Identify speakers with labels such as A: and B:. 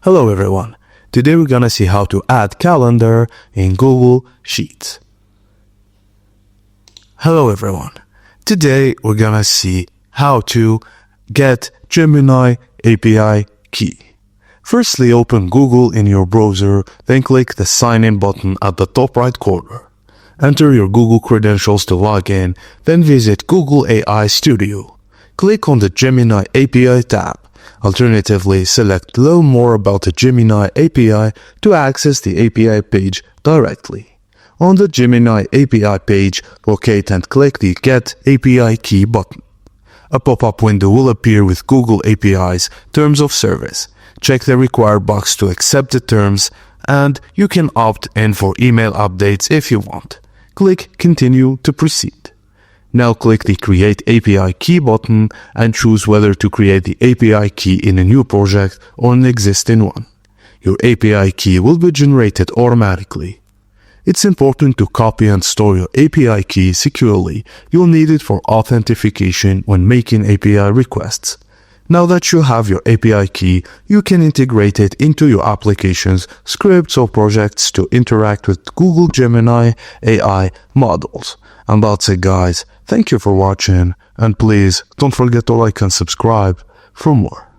A: Hello everyone, today we're gonna see how to add calendar in Google Sheets. Hello everyone, today we're gonna see how to get Gemini API key. Firstly, open Google in your browser, then click the sign in button at the top right corner. Enter your Google credentials to log in, then visit Google AI Studio. Click on the Gemini API tab. Alternatively, select Learn More about the Gemini API to access the API page directly. On the Gemini API page, locate and click the Get API Key button. A pop-up window will appear with Google API's Terms of Service. Check the required box to accept the terms, and you can opt in for email updates if you want. Click Continue to proceed. Now click the Create API Key button and choose whether to create the API key in a new project or an existing one. Your API key will be generated automatically. It's important to copy and store your API key securely. You'll need it for authentication when making API requests. Now that you have your API key, you can integrate it into your applications, scripts, or projects to interact with Google Gemini AI models. And that's it, guys. Thank you for watching, and please don't forget to like and subscribe for more.